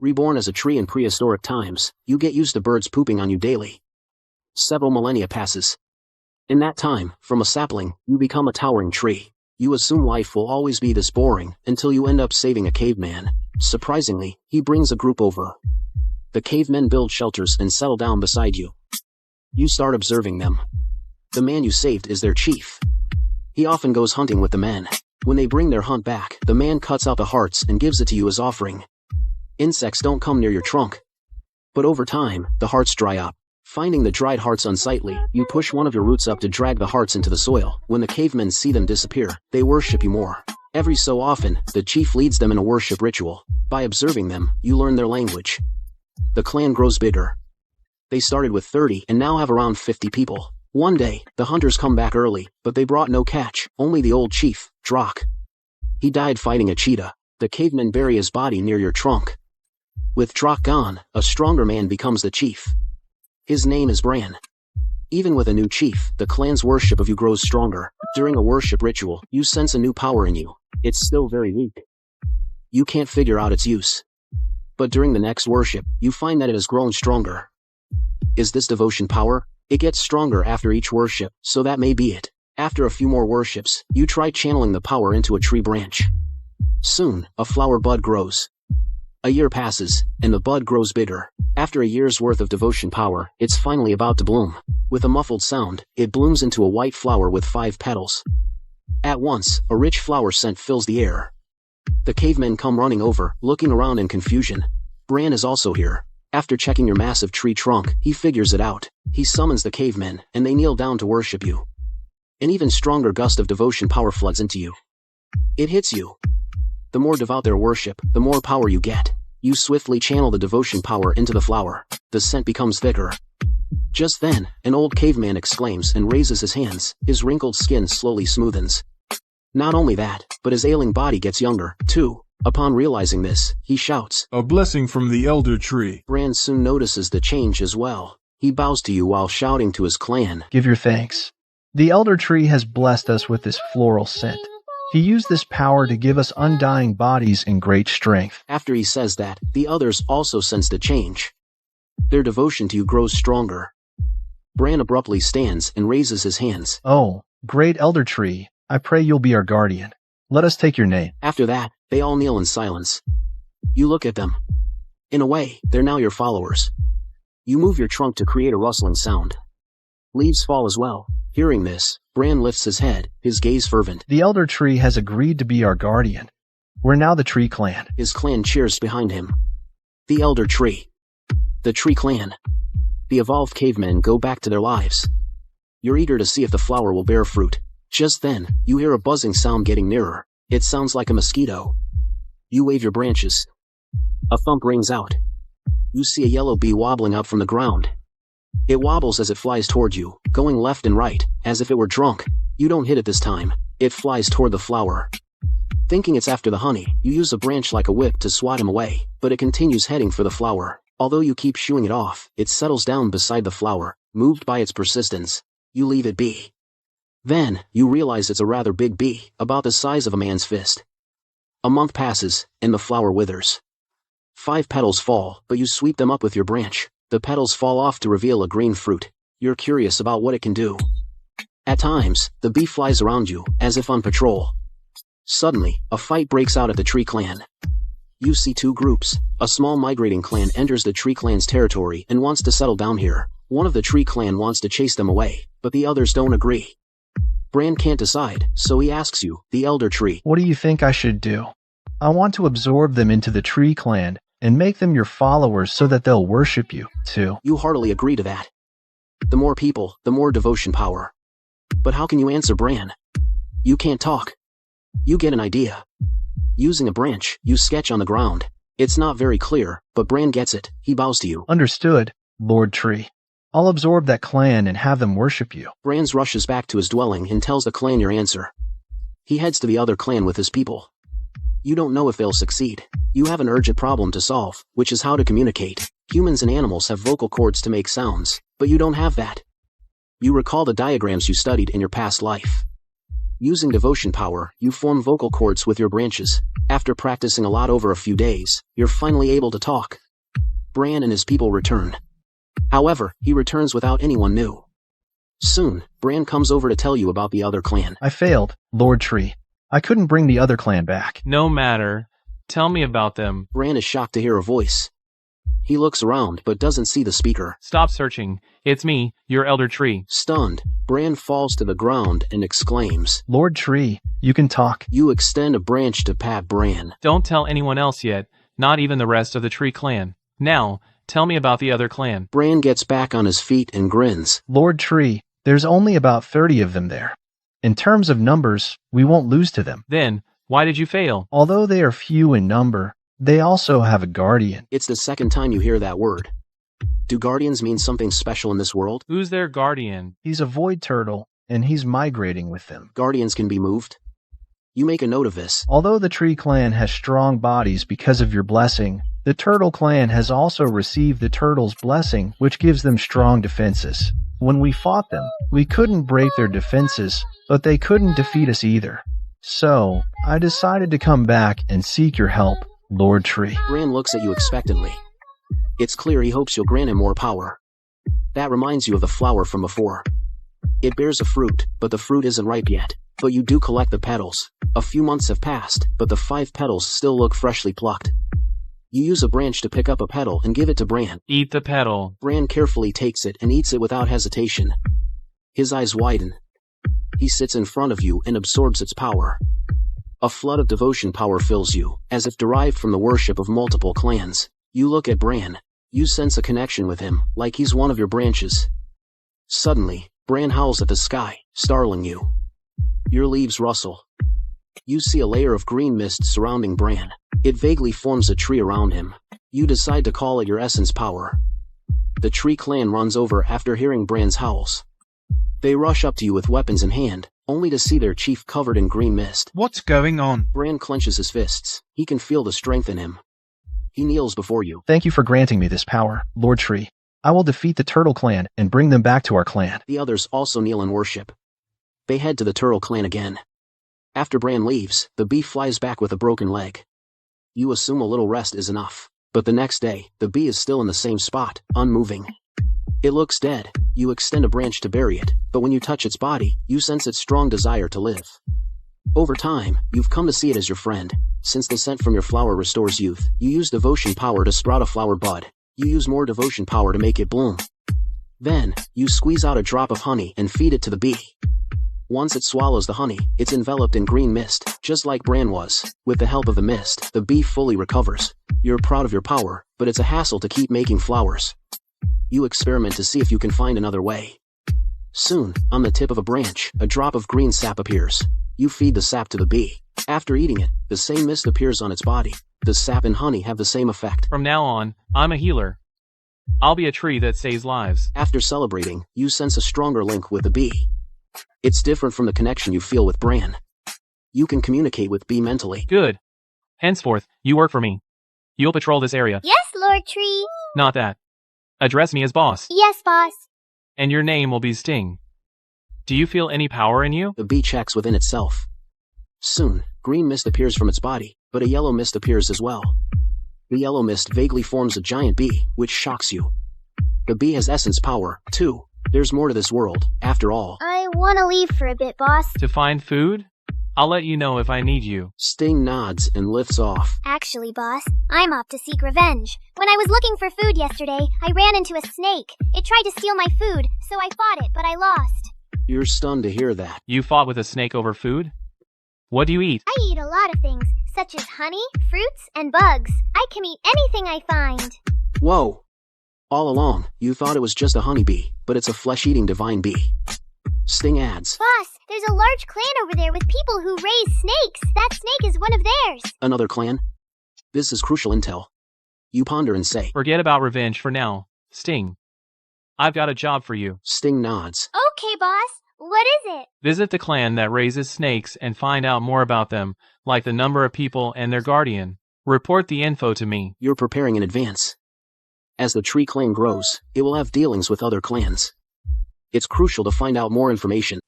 Reborn as a tree in prehistoric times, you get used to birds pooping on you daily. Several millennia passes. In that time, from a sapling, you become a towering tree. You assume life will always be this boring, until you end up saving a caveman. Surprisingly, he brings a group over. The cavemen build shelters and settle down beside you. You start observing them. The man you saved is their chief. He often goes hunting with the men. When they bring their hunt back, the man cuts out the hearts and gives it to you as offering. Insects don't come near your trunk. But over time, the hearts dry up. Finding the dried hearts unsightly, you push one of your roots up to drag the hearts into the soil. When the cavemen see them disappear, they worship you more. Every so often, the chief leads them in a worship ritual. By observing them, you learn their language. The clan grows bigger. They started with 30 and now have around 50 people. One day, the hunters come back early, but they brought no catch, only the old chief, Drock. He died fighting a cheetah. The cavemen bury his body near your trunk. With Drock gone, a stronger man becomes the chief. His name is Bran. Even with a new chief, the clan's worship of you grows stronger. During a worship ritual, you sense a new power in you. It's still very weak. You can't figure out its use. But during the next worship, you find that it has grown stronger. Is this devotion power? It gets stronger after each worship, so that may be it. After a few more worships, you try channeling the power into a tree branch. Soon, a flower bud grows. A year passes, and the bud grows bigger. After a year's worth of devotion power, it's finally about to bloom. With a muffled sound, it blooms into a white flower with 5 petals. At once, a rich flower scent fills the air. The cavemen come running over, looking around in confusion. Bran is also here. After checking your massive tree trunk, he figures it out. He summons the cavemen, and they kneel down to worship you. An even stronger gust of devotion power floods into you. It hits you. The more devout their worship, the more power you get. You swiftly channel the devotion power into the flower. The scent becomes thicker. Just then, an old caveman exclaims and raises his hands. His wrinkled skin slowly smoothens. Not only that, but his ailing body gets younger, too. Upon realizing this, he shouts, "A blessing from the elder tree." Bran soon notices the change as well. He bows to you while shouting to his clan, "Give your thanks. The elder tree has blessed us with this floral scent. He used this power to give us undying bodies and great strength." After he says that, the others also sense the change. Their devotion to you grows stronger. Bran abruptly stands and raises his hands. "Oh, great elder tree, I pray you'll be our guardian. Let us take your name." After that, they all kneel in silence. You look at them. In a way, they're now your followers. You move your trunk to create a rustling sound. Leaves fall as well. Hearing this, Bran lifts his head, his gaze fervent. "The elder tree has agreed to be our guardian. We're now the tree clan." His clan cheers behind him. The elder tree. The tree clan. The evolved cavemen go back to their lives. You're eager to see if the flower will bear fruit. Just then, you hear a buzzing sound getting nearer. It sounds like a mosquito. You wave your branches. A thump rings out. You see a yellow bee wobbling up from the ground. It wobbles as it flies toward you, going left and right, as if it were drunk. You don't hit it this time. It flies toward the flower. Thinking it's after the honey, you use a branch like a whip to swat him away, but it continues heading for the flower. Although you keep shooing it off, it settles down beside the flower, moved by its persistence. You leave it be. Then, you realize it's a rather big bee, about the size of a man's fist. A month passes, and the flower withers. 5 petals fall, but you sweep them up with your branch. The petals fall off to reveal a green fruit. You're curious about what it can do. At times, the bee flies around you, as if on patrol. Suddenly, a fight breaks out at the tree clan. You see 2 groups. A small migrating clan enters the tree clan's territory and wants to settle down here. One of the tree clan wants to chase them away, but the others don't agree. Bran can't decide, so he asks you, the elder tree, "What do you think I should do? I want to absorb them into the tree clan and make them your followers so that they'll worship you, too." You heartily agree to that. The more people, the more devotion power. But how can you answer Bran? You can't talk. You get an idea. Using a branch, you sketch on the ground. It's not very clear, but Bran gets it. He bows to you. "Understood, Lord Tree. I'll absorb that clan and have them worship you." Bran rushes back to his dwelling and tells the clan your answer. He heads to the other clan with his people. You don't know if they'll succeed. You have an urgent problem to solve, which is how to communicate. Humans and animals have vocal cords to make sounds, but you don't have that. You recall the diagrams you studied in your past life. Using devotion power, you form vocal cords with your branches. After practicing a lot over a few days, you're finally able to talk. Bran and his people return. However, he returns without anyone new. Soon, Bran comes over to tell you about the other clan. I failed, Lord Tree. I couldn't bring the other clan back. No matter. Tell me about them. Bran is shocked to hear a voice. He looks around but doesn't see the speaker. Stop searching. It's me, your elder tree. Stunned, Bran falls to the ground and exclaims, Lord Tree, you can talk. You extend a branch to pat Bran. Don't tell anyone else yet, not even the rest of the tree clan. Now, tell me about the other clan. Bran gets back on his feet and grins. Lord Tree, there's only about 30 of them there. In terms of numbers, we won't lose to them. Then, why did you fail? Although they are few in number, they also have a guardian. It's the second time you hear that word. Do guardians mean something special in this world? Who's their guardian? He's a void turtle, and he's migrating with them. Guardians can be moved? You make a note of this. Although the Tree Clan has strong bodies because of your blessing, the Turtle Clan has also received the Turtle's blessing, which gives them strong defenses. When we fought them, we couldn't break their defenses, but they couldn't defeat us either. So, I decided to come back and seek your help, Lord Tree. Bran looks at you expectantly. It's clear he hopes you'll grant him more power. That reminds you of the flower from before. It bears a fruit, but the fruit isn't ripe yet. But you do collect the petals. A few months have passed, but the 5 petals still look freshly plucked. You use a branch to pick up a petal and give it to Bran. Eat the petal. Bran carefully takes it and eats it without hesitation. His eyes widen. He sits in front of you and absorbs its power. A flood of devotion power fills you, as if derived from the worship of multiple clans. You look at Bran. You sense a connection with him, like he's one of your branches. Suddenly, Bran howls at the sky, startling you. Your leaves rustle. You see a layer of green mist surrounding Bran. It vaguely forms a tree around him. You decide to call it your essence power. The Tree Clan runs over after hearing Bran's howls. They rush up to you with weapons in hand, only to see their chief covered in green mist. What's going on? Bran clenches his fists. He can feel the strength in him. He kneels before you. Thank you for granting me this power, Lord Tree. I will defeat the Turtle Clan and bring them back to our clan. The others also kneel in worship. They head to the Turtle Clan again. After Bran leaves, the bee flies back with a broken leg. You assume a little rest is enough, but the next day, the bee is still in the same spot, unmoving. It looks dead. You extend a branch to bury it, but when you touch its body, you sense its strong desire to live. Over time, you've come to see it as your friend. Since the scent from your flower restores youth, you use devotion power to sprout a flower bud. You use more devotion power to make it bloom. Then, you squeeze out a drop of honey and feed it to the bee. Once it swallows the honey, it's enveloped in green mist, just like Bran was. With the help of the mist, the bee fully recovers. You're proud of your power, but it's a hassle to keep making flowers. You experiment to see if you can find another way. Soon, on the tip of a branch, a drop of green sap appears. You feed the sap to the bee. After eating it, the same mist appears on its body. The sap and honey have the same effect. From now on, I'm a healer. I'll be a tree that saves lives. After celebrating, you sense a stronger link with the bee. It's different from the connection you feel with Bran. You can communicate with bee mentally. Good. Henceforth, you work for me. You'll patrol this area. Yes, Lord Tree. Not that. Address me as boss. Yes, boss. And your name will be Sting. Do you feel any power in you? The bee checks within itself. Soon, green mist appears from its body, but a yellow mist appears as well. The yellow mist vaguely forms a giant bee, which shocks you. The bee has essence power, too. There's more to this world, after all. I want to leave for a bit, boss. To find food? I'll let you know if I need you. Sting nods and lifts off. Actually, boss, I'm off to seek revenge. When I was looking for food yesterday, I ran into a snake. It tried to steal my food, so I fought it, but I lost. You're stunned to hear that. You fought with a snake over food? What do you eat? I eat a lot of things, such as honey, fruits, and bugs. I can eat anything I find. Whoa! All along, you thought it was just a honeybee, but it's a flesh-eating divine bee. Sting adds. Boss, there's a large clan over there with people who raise snakes. That snake is one of theirs. Another clan? This is crucial intel. You ponder and say. Forget about revenge for now. Sting. I've got a job for you. Sting nods. Okay, boss. What is it? Visit the clan that raises snakes and find out more about them, like the number of people and their guardian. Report the info to me. You're preparing in advance. As the Tree Clan grows, it will have dealings with other clans. It's crucial to find out more information.